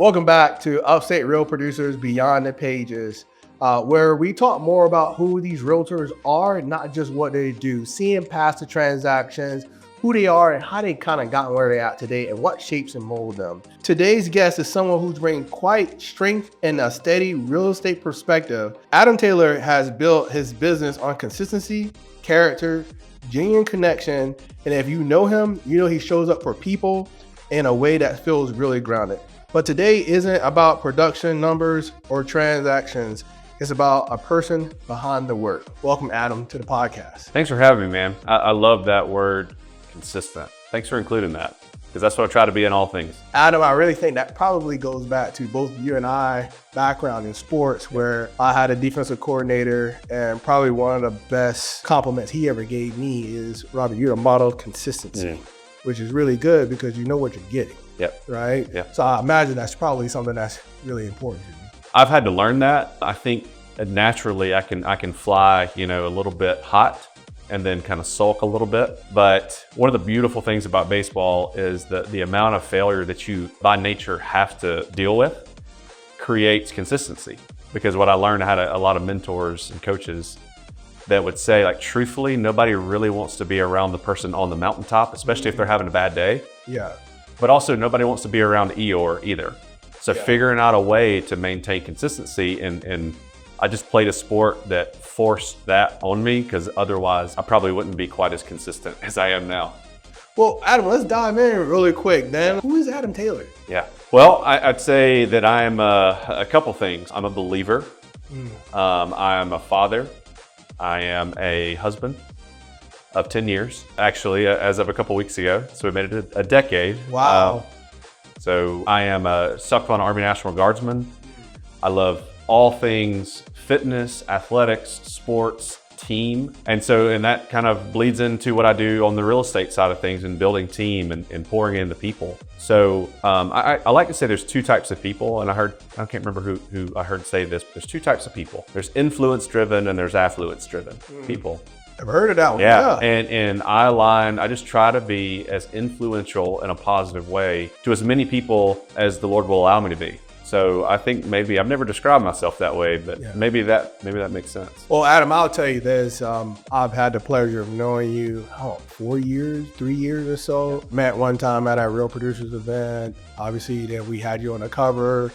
Welcome back to Upstate Real Producers Beyond the Pages, where we talk more about who these realtors are, not just what they do, seeing past the transactions, who they are, and how they kind of gotten where they're at today, and what shapes and mold them. Today's guest is someone who's bringing quite strength and a steady real estate perspective. Adam Taylor has built his business on consistency, character, genuine connection, and if you know him, you know he shows up for people in a way that feels really grounded. But today isn't about production numbers or transactions. It's about a person behind the work. Welcome, Adam, to the podcast. Thanks for having me, man. I love that word, consistent. Thanks for including that, because that's what I try to be in all things. Adam, I really think that probably goes back to both you and I background in sports, where I had a defensive coordinator, and probably one of the best compliments he ever gave me is, Robert, you're a model of consistency, which is really good because you know what you're getting. Yep. Right? Yep. So I imagine that's probably something that's really important to you. I've had to learn that. I think naturally I can fly, a little bit hot and then kind of sulk a little bit. But one of the beautiful things about baseball is that the amount of failure that you by nature have to deal with creates consistency. Because what I learned, I had a lot of mentors and coaches that would say, like, truthfully, nobody really wants to be around the person on the mountaintop, especially if they're having a bad day. Yeah. But also nobody wants to be around Eeyore either. So figuring out a way to maintain consistency, and I just played a sport that forced that on me, because otherwise I probably wouldn't be quite as consistent as I am now. Well, Adam, let's dive in really quick then. Who is Adam Taylor? Yeah. Well, I'd say that I am a couple things. I'm a believer. I am a father. I am a husband of 10 years, actually, as of a couple weeks ago. So we made it a decade. Wow. So I am a South Carolina Army National Guardsman. I love all things fitness, athletics, sports, team. And that kind of bleeds into what I do on the real estate side of things, and building team and pouring into people. So I like to say there's two types of people, and I can't remember who I heard say this, but there's two types of people. There's influence driven and there's affluence driven people. I've heard of that one. Yeah. And I just try to be as influential in a positive way to as many people as the Lord will allow me to be. So I think maybe I've never described myself that way, but maybe that makes sense. Well, Adam, I'll tell you this. I've had the pleasure of knowing you 3 years or so. Met one time at our Real Producers event. Obviously, then we had you on the cover.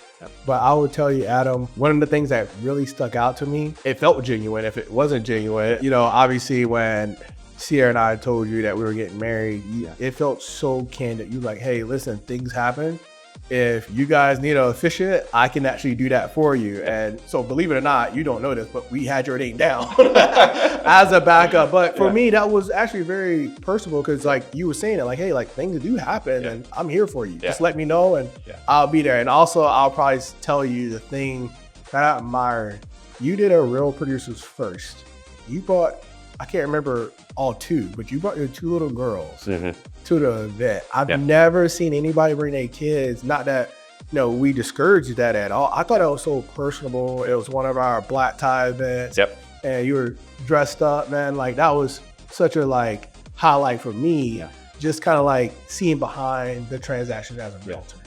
But I would tell you, Adam, one of the things that really stuck out to me, it felt genuine. If it wasn't genuine, obviously when Sierra and I told you that we were getting married, it felt so candid. You were like, hey, listen, things happen. If you guys need an officiant, I can actually do that for you. And so, believe it or not, you don't know this, but we had your name down as a backup. But for me, that was actually very personal, because like you were saying it, like, hey, like things do happen and I'm here for you. Just let me know and I'll be there. And also, I'll probably tell you the thing that I admire. You did a Real Producers first. You brought, I can't remember all two, but you brought your two little girls to the event. I've never seen anybody bring their kids. Not that, we discouraged that at all. I thought it was so personable. It was one of our black tie events. And you were dressed up, man. Like, that was such a highlight for me. Just kind of like seeing behind the transaction as a realtor.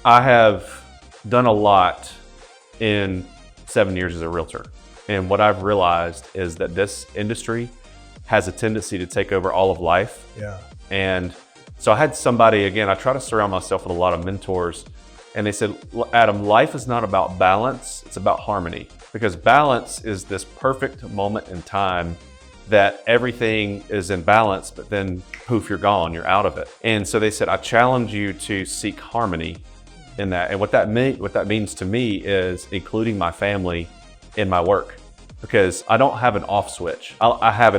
I have done a lot in 7 years as a realtor. And what I've realized is that this industry has a tendency to take over all of life. And so I had somebody, again, I try to surround myself with a lot of mentors, and they said, Adam, life is not about balance, it's about harmony. Because balance is this perfect moment in time that everything is in balance, but then poof, you're gone, you're out of it. And so they said, I challenge you to seek harmony in that. And what that means to me is including my family in my work, because I don't have an off switch. I have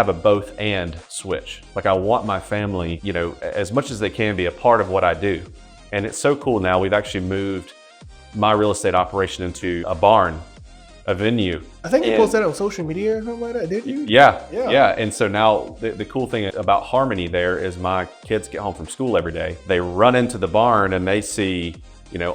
a both and switch. Like, I want my family, as much as they can, be a part of what I do. And it's so cool now. We've actually moved my real estate operation into a barn, a venue. I think you posted that on social media or something like that, didn't you? Yeah. And so now the cool thing about harmony there is my kids get home from school every day. They run into the barn and they see,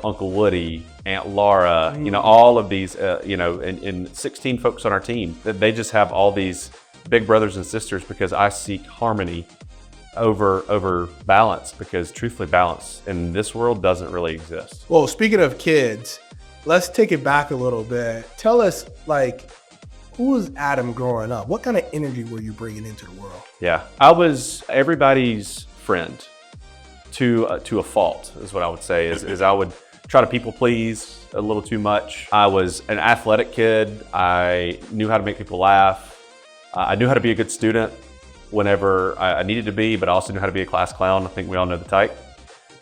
Uncle Woody, Aunt Laura, all of these, and 16 folks on our team. They just have all these big brothers and sisters, because I seek harmony over balance, because truthfully, balance in this world doesn't really exist. Well, speaking of kids, let's take it back a little bit. Tell us, like, who was Adam growing up? What kind of energy were you bringing into the world? Yeah, I was everybody's friend to a fault, is what I would say. Is I would try to people please a little too much. I was an athletic kid. I knew how to make people laugh. I knew how to be a good student whenever I needed to be, but I also knew how to be a class clown. I think we all know the type.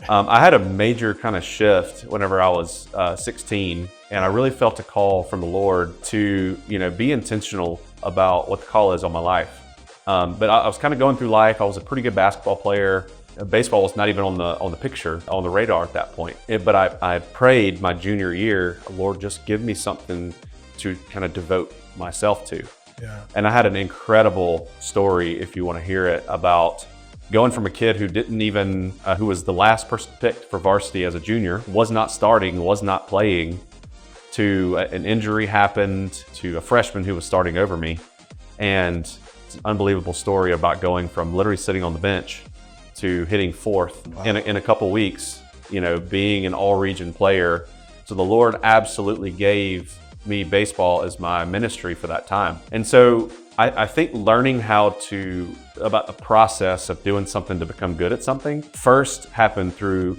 I had a major kind of shift whenever I was 16, and I really felt a call from the Lord to, be intentional about what the call is on my life. But I was kind of going through life. I was a pretty good basketball player. Baseball was not even on the picture, on the radar at that point. But I prayed my junior year, Lord, just give me something to kind of devote myself to. Yeah. And I had an incredible story, if you want to hear it, about going from a kid who didn't even, who was the last person picked for varsity as a junior, was not starting, was not playing, to an injury happened, to a freshman who was starting over me. And it's an unbelievable story about going from literally sitting on the bench to hitting fourth in a couple weeks, being an all-region player. So the Lord absolutely gave me baseball as my ministry for that time. And so I think learning about the process of doing something to become good at something first happened through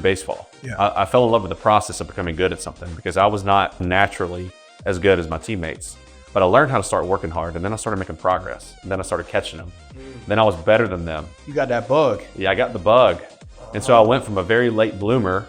baseball. Yeah. I fell in love with the process of becoming good at something because I was not naturally as good as my teammates. But I learned how to start working hard, and then I started making progress, and then I started catching them. Then I was better than them. You got that bug. Yeah, I got the bug. And so I went from a very late bloomer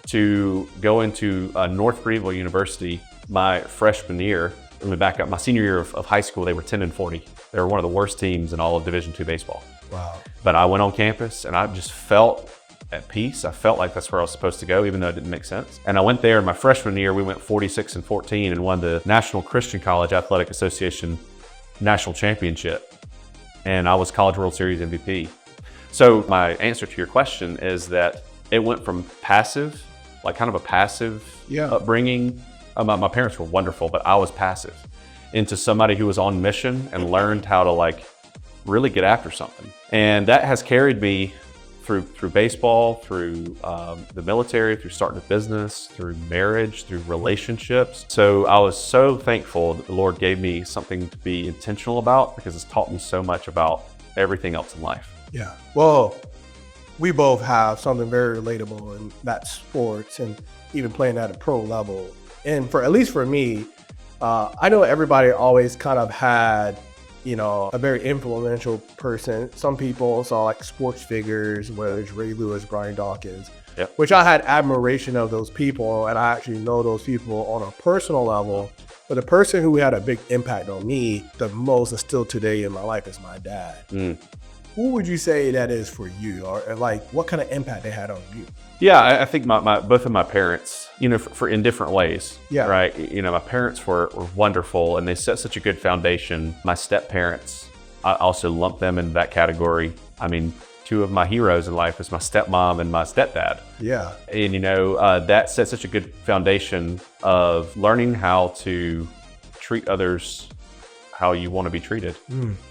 to go into North Greenville University my freshman year. Let me back up. My senior year of high school, they were 10-40. They were one of the worst teams in all of Division II baseball. Wow. But I went on campus, and I just felt at peace. I felt like that's where I was supposed to go, even though it didn't make sense. And I went there in my freshman year. We went 46-14 and won the National Christian College Athletic Association National Championship. And I was College World Series MVP. So my answer to your question is that it went from passive, like kind of a passive upbringing. My parents were wonderful, but I was passive, into somebody who was on mission and learned how to really get after something. And that has carried me through baseball, through the military, through starting a business, through marriage, through relationships. So I was so thankful that the Lord gave me something to be intentional about, because it's taught me so much about everything else in life. Yeah. Well, we both have something very relatable, and that's sports, and even playing at a pro level. And at least for me, I know everybody always kind of had a very influential person. Some people saw like sports figures, whether it's Ray Lewis, Brian Dawkins, which I had admiration of those people, and I actually know those people on a personal level. But the person who had a big impact on me the most, and still today in my life, is my dad. Who would you say that is for you, or like what kind of impact they had on you? Yeah, I think both of my parents, for in different ways. Yeah. Right. My parents were wonderful, and they set such a good foundation. My step parents, I also lump them in that category. I mean, two of my heroes in life is my stepmom and my stepdad. Yeah. And that set such a good foundation of learning how to treat others how you want to be treated.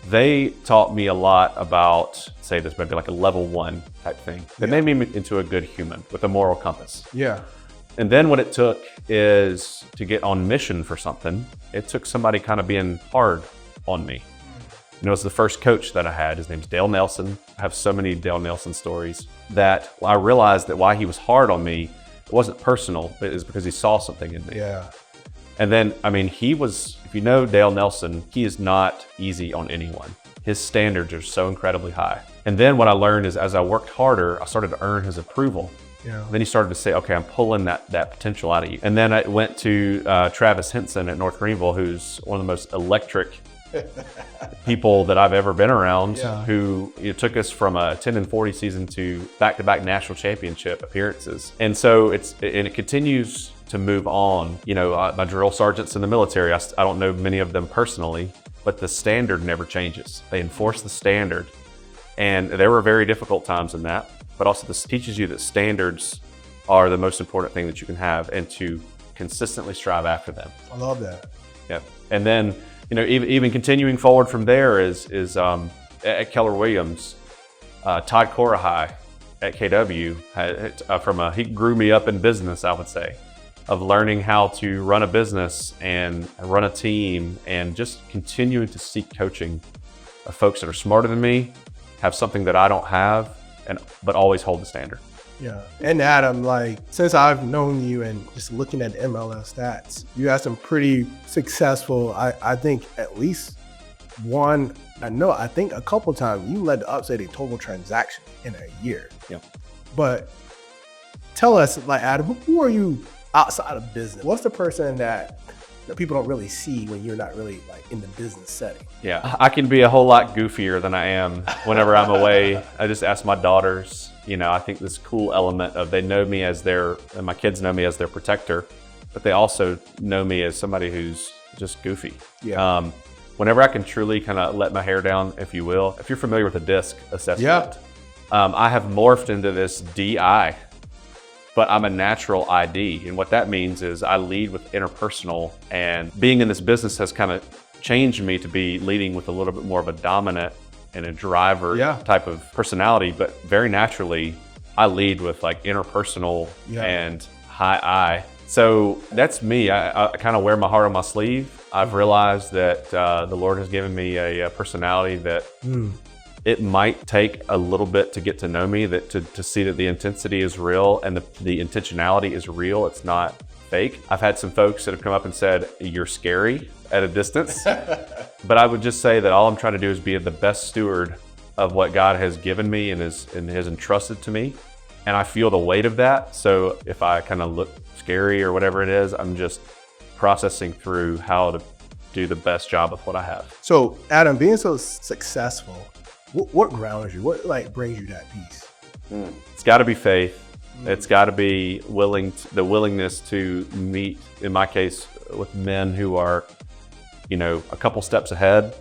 They taught me a lot about, say this maybe like a level 1 type thing. They made me into a good human with a moral compass. Yeah. And then what it took is to get on mission for something. It took somebody kind of being hard on me. It's the first coach that I had. His name's Dale Nelson. I have so many Dale Nelson stories that I realized that why he was hard on me, it wasn't personal, it was because he saw something in me. Yeah. And then, he was, if you know Dale Nelson, he is not easy on anyone. His standards are so incredibly high. And then what I learned is as I worked harder, I started to earn his approval. Yeah. Then he started to say, okay, I'm pulling that potential out of you. And then I went to Travis Henson at North Greenville, who's one of the most electric people that I've ever been around, who took us from a 10-40 season to back-to-back national championship appearances. And so it continues to move on. My drill sergeants in the military, I don't know many of them personally, but the standard never changes. They enforce the standard. And there were very difficult times in that, but also this teaches you that standards are the most important thing that you can have, and to consistently strive after them. I love that. Yeah. And then, even continuing forward from there is at Keller Williams, Todd Corahai at KW, he grew me up in business, I would say, of learning how to run a business and run a team and just continuing to seek coaching of folks that are smarter than me, have something that I don't have, but always hold the standard. Yeah. And Adam, like, since I've known you and just looking at MLS stats, you have some pretty successful, I think at least one, I think a couple times you led the Upstate in total transactions in a year. Yeah. But tell us, like, Adam, who are you outside of business? What's the person that people don't really see when you're not really like in the business setting? Yeah, I can be a whole lot goofier than I am whenever I'm away. I just ask my daughters, I think this cool element of they know me as and my kids know me as their protector, but they also know me as somebody who's just goofy. Yeah. Whenever I can truly kind of let my hair down, if you will, if you're familiar with the DISC assessment, I have morphed into this DI, but I'm a natural ID. And what that means is I lead with interpersonal, and being in this business has kind of changed me to be leading with a little bit more of a dominant and a driver type of personality. But very naturally, I lead with like interpersonal and high I. So that's me. I kind of wear my heart on my sleeve. I've realized that the Lord has given me a personality that it might take a little bit to get to know me, that to see that the intensity is real and the intentionality is real. It's not fake. I've had some folks that have come up and said, "You're scary," at a distance. But I would just say that all I'm trying to do is be the best steward of what God has given me and has entrusted to me. And I feel the weight of that. So if I kind of look scary or whatever it is, I'm just processing through how to do the best job of what I have. So Adam, being so successful, what grounds you? What like brings you that peace? It's got to be faith. It's got to be the willingness to meet, in my case, with men who are, a couple steps ahead,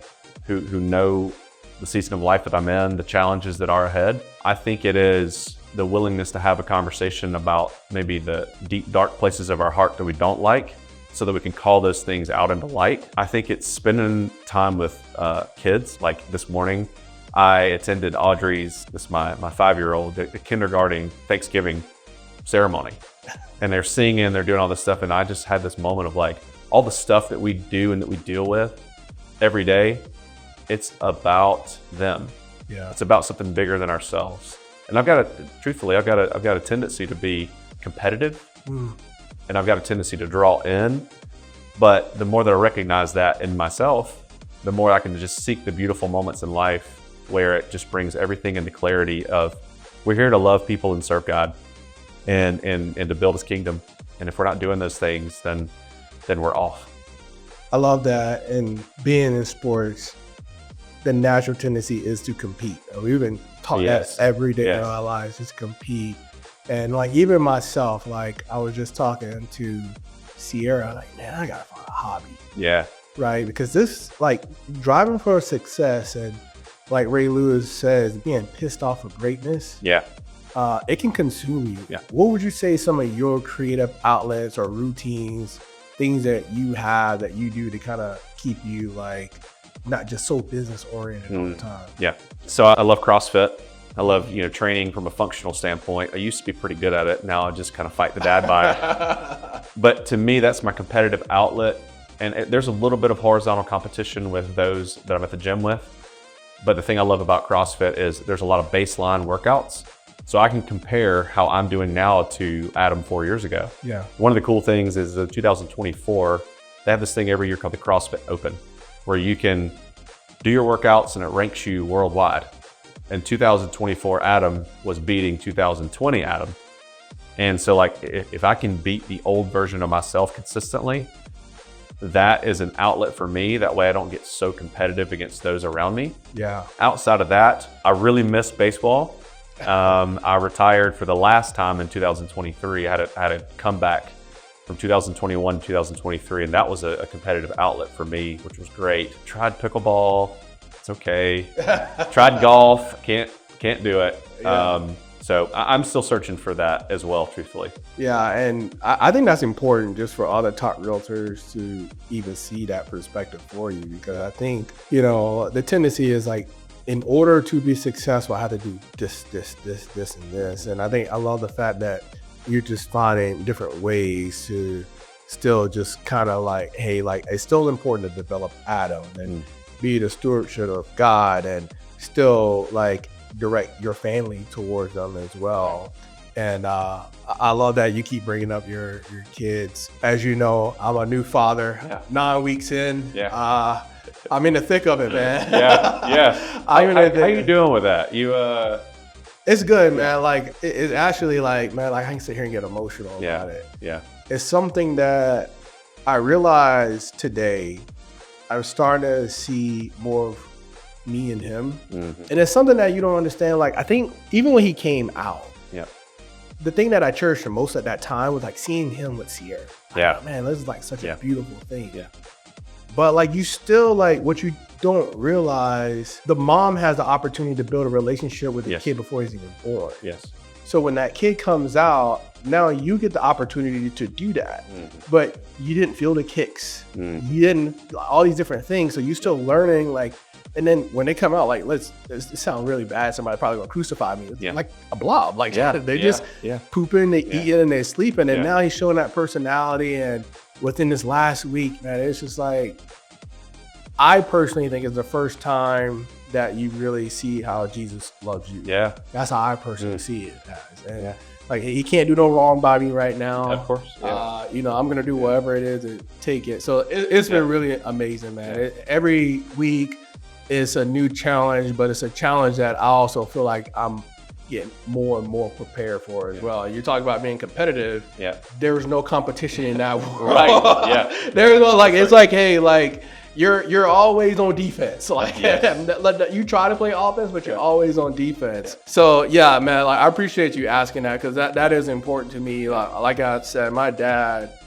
who know the season of life that I'm in, the challenges that are ahead. I think it is the willingness to have a conversation about maybe the deep, dark places of our heart that we don't like, so that we can call those things out into light. I think it's spending time with kids. Like this morning, I attended Audrey's, my 5-year-old, the kindergarten Thanksgiving ceremony. And they're singing, they're doing all this stuff. And I just had this moment of like, all the stuff that we do and that we deal with every day, it's about them. Yeah. It's about something bigger than ourselves. And I've got a tendency to be competitive, and I've got a tendency to draw in. But the more that I recognize that in myself, the more I can just seek the beautiful moments in life where it just brings everything into clarity of we're here to love people and serve God and to build His kingdom. And if we're not doing those things, then we're off. I love that. And being in sports, the natural tendency is to compete. We've been taught that every day in our lives, is compete. And like even myself, like I was just talking to Sierra, like, man, I gotta find a hobby. Yeah. Right? Because this, like, driving for success and like Ray Lewis says, being pissed off of greatness. Yeah. It can consume you. Yeah. What would you say some of your creative outlets or routines, things that you have that you do to kind of keep you like not just so business oriented all the time? Yeah. So I love CrossFit. I love, training from a functional standpoint. I used to be pretty good at it. Now I just kind of fight the dad by it. But to me, that's my competitive outlet. And there's a little bit of horizontal competition with those that I'm at the gym with. But the thing I love about CrossFit is there's a lot of baseline workouts. So I can compare how I'm doing now to Adam 4 years ago. Yeah. One of the cool things is in 2024, they have this thing every year called the CrossFit Open, where you can do your workouts and it ranks you worldwide. In 2024, Adam was beating 2020 Adam. And so like, if I can beat the old version of myself consistently, that is an outlet for me. That way I don't get so competitive against those around me. Yeah. Outside of that, I really miss baseball. I retired for the last time in 2023. I had a comeback from 2021 to 2023, and that was a competitive outlet for me, which was great. Tried pickleball. It's okay. Tried golf. Can't do it. Yeah. So I'm still searching for that as well, truthfully. Yeah, and I think that's important just for other top realtors to even see that perspective for you, because I think, the tendency is like in order to be successful, I have to do this, and this. And I love the fact that you're just finding different ways to still just kind of like, hey, like it's still important to develop Adam and be the stewardship of God and still like direct your family towards them as well. And I love that you keep bringing up your kids. As you know, I'm a new father, 9 weeks in. Yeah. I'm in the thick of it, man. Yeah. How you doing with that? It's good, man. Like it's actually like, man, like I can sit here and get emotional about it. Yeah. It's something that I realized today. I'm starting to see more of me and him. Mm-hmm. And it's something that you don't understand. Like I think even when he came out, the thing that I cherished the most at that time was like seeing him with Sierra. Like, man, this is like such a beautiful thing. Yeah. But like you still like what you don't realize, the mom has the opportunity to build a relationship with the kid before he's even born. Yes. So when that kid comes out, now you get the opportunity to do that. But you didn't feel the kicks. You didn't, all these different things. So you're still learning like, and then when they come out, like, it sounds really bad. Somebody probably gonna crucify me. It's like a blob. Like they just pooping, they eating, and they're sleeping. And now he's showing that personality. And within this last week, man, it's just like, I personally think it's the first time that you really see how Jesus loves you. Yeah. That's how I personally see it as. And like, he can't do no wrong by me right now. Of course. Yeah. I'm gonna do whatever it is to take it. So it's been really amazing, man. Every week, it's a new challenge, but it's a challenge that I also feel like I'm getting more and more prepared for as well. You're talking about being competitive. Yeah. There's no competition in that world. Right. Yeah. There's no like, it's like, hey, like you're always on defense. Like you try to play offense, but you're always on defense. So yeah, man, like I appreciate you asking that because that is important to me. Like I said, my dad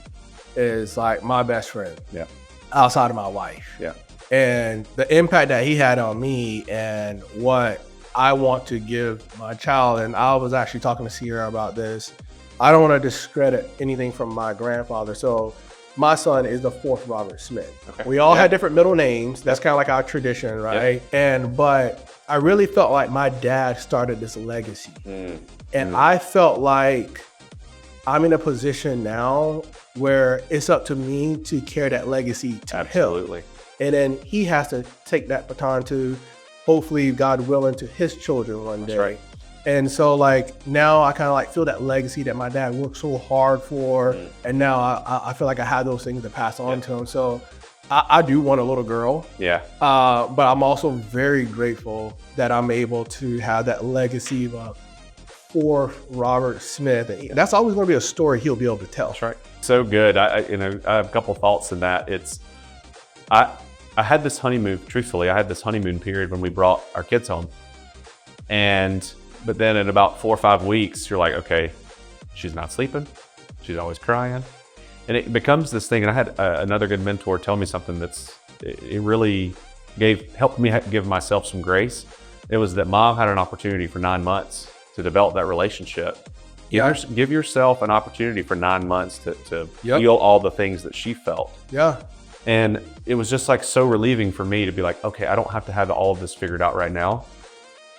is like my best friend. Yeah. Outside of my wife. Yeah. And the impact that he had on me and what I want to give my child, and I was actually talking to Sierra about this. I don't want to discredit anything from my grandfather. So my son is the fourth Robert Smith. Okay. We all had different middle names. That's kind of like our tradition, right? But I really felt like my dad started this legacy. And I felt like I'm in a position now where it's up to me to carry that legacy to him. And then he has to take that baton to, hopefully, God willing, to his children one day. That's right. And so like now I kind of like feel that legacy that my dad worked so hard for. And now I feel like I have those things to pass on to him. So I do want a little girl. Yeah. But I'm also very grateful that I'm able to have that legacy of fourth Robert Smith. And that's always going to be a story he'll be able to tell. That's right. So good. I have a couple thoughts in that. I had this honeymoon, truthfully, I had this honeymoon period when we brought our kids home. But then in about 4 or 5 weeks, you're like, okay, she's not sleeping. She's always crying. And it becomes this thing. And I had another good mentor tell me something it really helped me give myself some grace. It was that mom had an opportunity for 9 months to develop that relationship. Give yourself an opportunity for 9 months to feel all the things that she felt. Yeah. And it was just like so relieving for me to be like, okay, I don't have to have all of this figured out right now.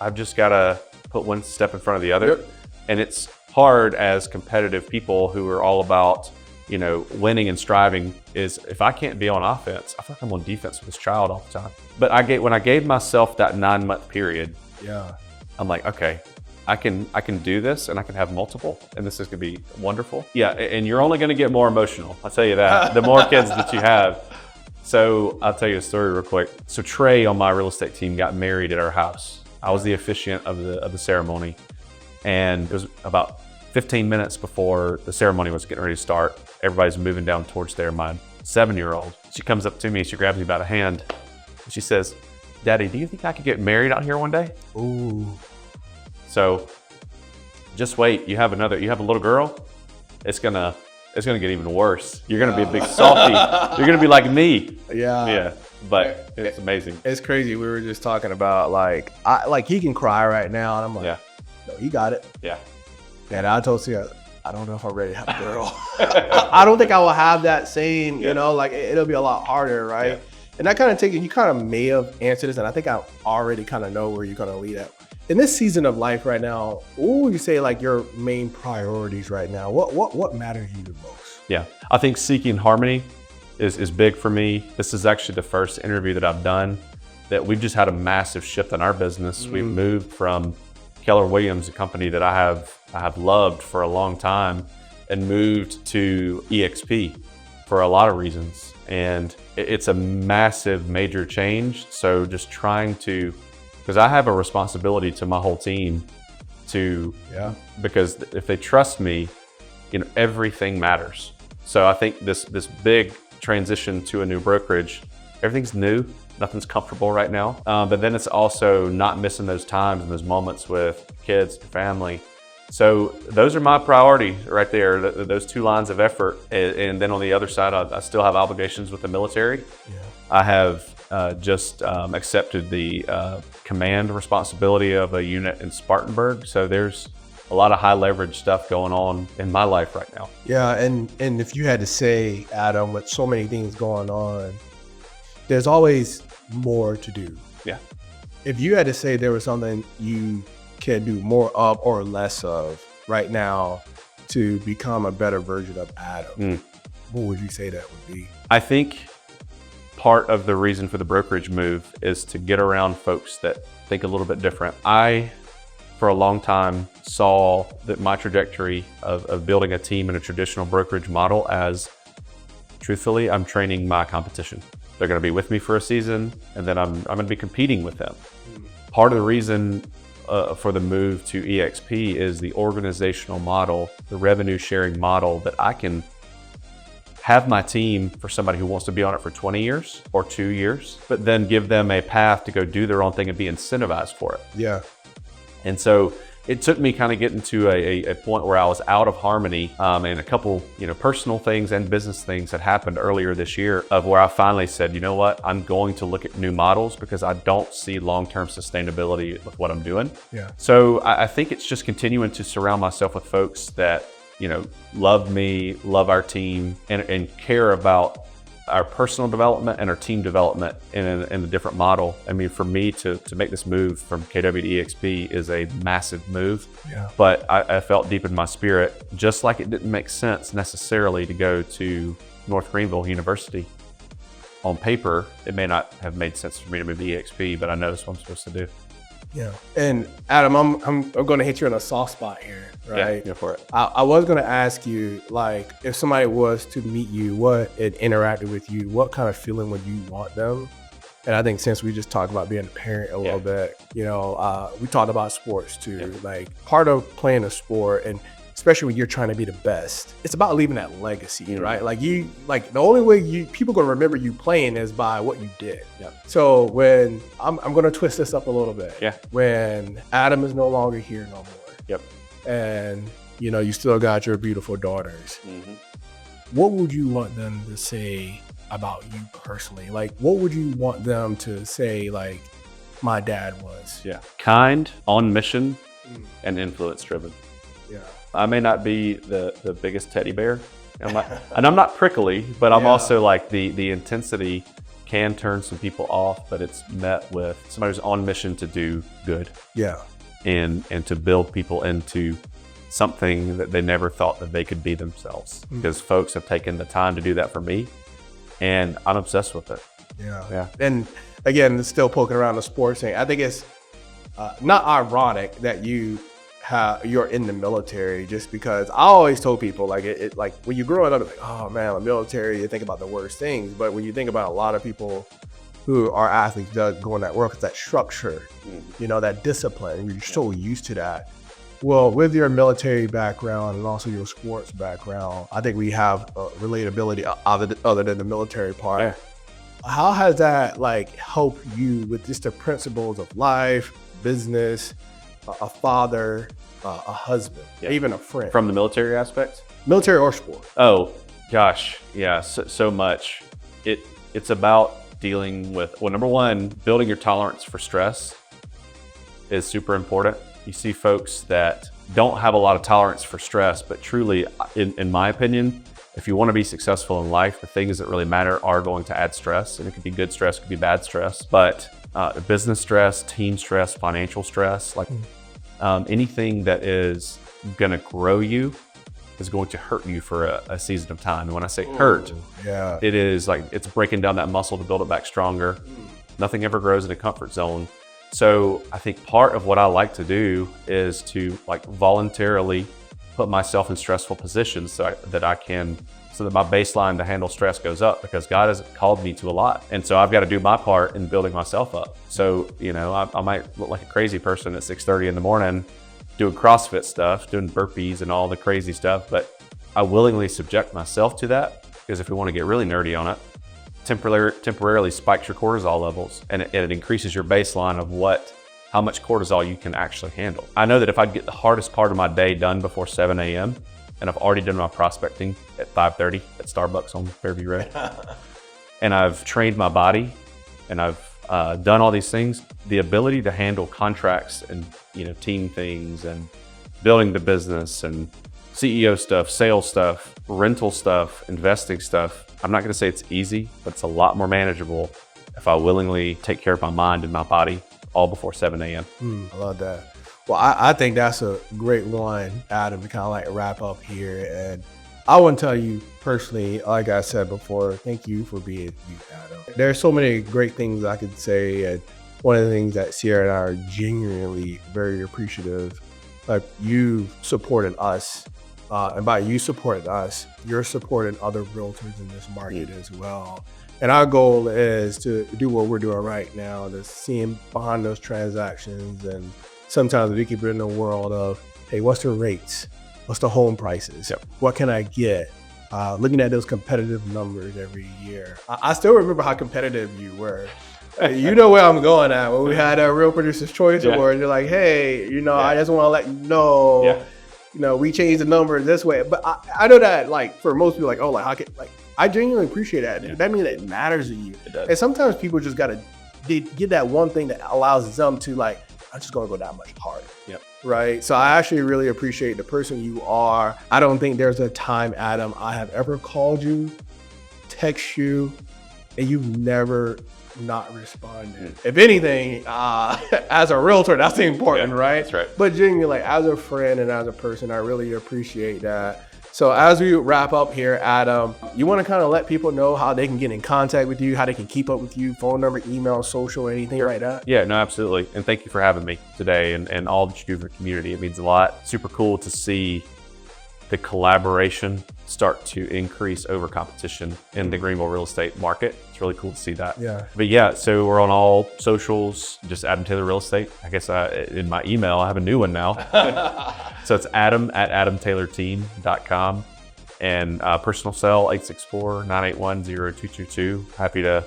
I've just got to put one step in front of the other. Yep. And it's hard as competitive people who are all about, winning and striving is if I can't be on offense, I feel like I'm on defense with this child all the time. But when I gave myself that 9-month period, I'm like, okay, I can do this and I can have multiple and this is gonna be wonderful. Yeah, and you're only gonna get more emotional. I'll tell you that, the more kids that you have. So I'll tell you a story real quick. So Trey on my real estate team got married at our house. I was the officiant of the ceremony. And it was about 15 minutes before the ceremony was getting ready to start. Everybody's moving down towards there. My 7-year-old, she comes up to me, she grabs me by the hand. And she says, "Daddy, do you think I could get married out here one day?" Ooh. So just wait, you have a little girl, it's gonna get even worse. You're gonna be a big softy. You're gonna be like me. Yeah. But it's amazing. It's crazy. We were just talking about like he can cry right now, and I'm like, no, he got it. Yeah. And I told Sierra, I don't know if I'm ready to have a girl. I don't think I will have that same, like it'll be a lot harder, right? And I kind of you kind of may have answered this, and I think I already kind of know where you're going to lead at. In this season of life right now, what would you say like your main priorities right now? What matters to you the most? Yeah, I think seeking harmony is big for me. This is actually the first interview that I've done that we've just had a massive shift in our business. We've moved from Keller Williams, a company that I have loved for a long time, and moved to EXP for a lot of reasons. And it's a massive, major change. So just trying to, because I have a responsibility to my whole team because if they trust me, everything matters. So I think this big transition to a new brokerage, everything's new, nothing's comfortable right now. But then it's also not missing those times and those moments with kids, family. So those are my priorities right there, those two lines of effort. And then on the other side, I still have obligations with the military. Yeah. I have just accepted the command responsibility of a unit in Spartanburg. So there's a lot of high leverage stuff going on in my life right now. Yeah, and if you had to say, Adam, with so many things going on, there's always more to do. Yeah. If you had to say there was something you can do more of or less of right now to become a better version of Adam, what would you say that would be? I think part of the reason for the brokerage move is to get around folks that think a little bit different. I, for a long time, saw that my trajectory of building a team in a traditional brokerage model as, truthfully, I'm training my competition. They're going to be with me for a season, and then I'm going to be competing with them. Part of the reason for the move to EXP is the organizational model, the revenue sharing model, that I can have my team for somebody who wants to be on it for 20 years or 2 years, but then give them a path to go do their own thing and be incentivized for it. Yeah. And so it took me kind of getting to a point where I was out of harmony, and a couple, personal things and business things had happened earlier this year of where I finally said, you know what, I'm going to look at new models because I don't see long-term sustainability with what I'm doing. Yeah. So I think it's just continuing to surround myself with folks that, love me, love our team, and care about our personal development and our team development in a different model. I mean, for me to make this move from KW to EXP is a massive move. Yeah. But I felt deep in my spirit, just like it didn't make sense necessarily to go to North Greenville University. On paper, it may not have made sense for me to move to EXP, but I know that's what I'm supposed to do. Yeah. And Adam, I'm going to hit you on a soft spot here, right? Yeah, go for it. I was going to ask you, like, if somebody was to meet you, and interacted with you, what kind of feeling would you want them? And I think since we just talked about being a parent a little bit, we talked about sports too. Yeah. Like, part of playing a sport, and especially when you're trying to be the best, it's about leaving that legacy, right? Like the only way people gonna remember you playing is by what you did. Yeah. So when I'm gonna twist this up a little bit. Yeah. When Adam is no longer here no more. Yep. And you still got your beautiful daughters. Mm-hmm. What would you want them to say about you personally? Like, what would you want them to say, like, my dad was? Yeah. Kind, on mission, and influence driven. Yeah. I may not be the biggest teddy bear, and I'm not prickly, but I'm also like the intensity can turn some people off, but it's met with somebody who's on mission to do good. Yeah. And to build people into something that they never thought that they could be themselves, because folks have taken the time to do that for me, and I'm obsessed with it. Yeah. Yeah. And again, still poking around the sports thing. I think it's not ironic that you're in the military, just because I always told people, like, it like when you're growing up, it's like, oh man, the military, you think about the worst things. But when you think about a lot of people who are athletes that go in that work, it's that structure, that discipline. You're so used to that. Well, with your military background and also your sports background, I think we have relatability other than the military part. Yeah. How has that helped you with just the principles of life, business, a father, a husband, even a friend? From the military aspect? Military or sport? Oh, gosh. Yeah, so much. It's about dealing with, well, number one, building your tolerance for stress is super important. You see folks that don't have a lot of tolerance for stress, but truly, in my opinion, if you want to be successful in life, the things that really matter are going to add stress. And it could be good stress, it could be bad stress. But business stress, team stress, financial stress, like anything that is going to grow you is going to hurt you for a season of time. And when I say hurt, it is like it's breaking down that muscle to build it back stronger. Nothing ever grows in a comfort zone. So I think part of what I like to do is to like voluntarily put myself in stressful positions so that my baseline to handle stress goes up, because God has called me to a lot. And so I've got to do my part in building myself up. So, I might look like a crazy person at 6:30 in the morning doing CrossFit stuff, doing burpees and all the crazy stuff, but I willingly subject myself to that, because if we want to get really nerdy on it, temporarily spikes your cortisol levels, and it increases your baseline of how much cortisol you can actually handle. I know that if I get the hardest part of my day done before 7 a.m., and I've already done my prospecting at 5:30 at Starbucks on Fairview Road, and I've trained my body, and I've done all these things, the ability to handle contracts and team things and building the business and CEO stuff, sales stuff, rental stuff, investing stuff. I'm not going to say it's easy, but it's a lot more manageable if I willingly take care of my mind and my body all before 7 a.m. I love that. Well, I think that's a great one, Adam, to kind of like wrap up here. And I want to tell you personally, like I said before, thank you for being you, Adam. There's so many great things I could say. And one of the things that Sierra and I are genuinely very appreciative, like you supporting us. And by you supporting us, you're supporting other realtors in this market as well. And our goal is to do what we're doing right now, to see behind those transactions. And sometimes we keep it in the world of, hey, what's the rates? What's the home prices? What can I get? Looking at those competitive numbers every year. I still remember how competitive you were. You know where I'm going at. When we had a Real Producer's Choice Award, you're like, hey, I just want to let you know, we changed the number this way. But I know that, like, for most people, like, oh, like, how can, like, I genuinely appreciate that. That means it matters to you. It does. And sometimes people just got to get that one thing that allows them to, like, I'm just going to go that much harder. Right. So I actually really appreciate the person you are. I don't think there's a time, Adam, I have ever called you, text you, and you've never not responded. If anything, as a realtor, that's important, right? That's right. But genuinely, like, as a friend and as a person, I really appreciate that. So as we wrap up here, Adam, you want to kind of let people know how they can get in contact with you, how they can keep up with you, phone number, email, social, anything like that? Yeah, no, absolutely. And thank you for having me today and all that you do for the community. It means a lot. Super cool to see the collaboration start to increase over competition in the Greenville real estate market. It's really cool to see that. But yeah, so we're on all socials, just Adam Taylor Real Estate. I guess in my email, I have a new one now. So it's adam@adamtaylorteam.com, and personal cell 864-981-0222. Happy to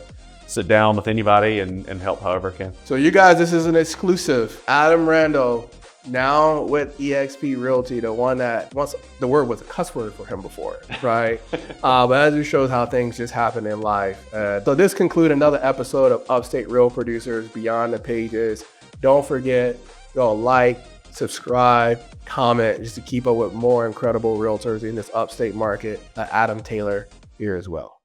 sit down with anybody and help however I can. So you guys, this is an exclusive. Adam Randall, now with eXp Realty, the one that once the word was a cuss word for him before, right? But as it shows how things just happen in life. So this concludes another episode of Upstate Real Producers Beyond the Pages. Don't forget, go like, subscribe, comment, just to keep up with more incredible realtors in this upstate market. Adam Taylor here as well.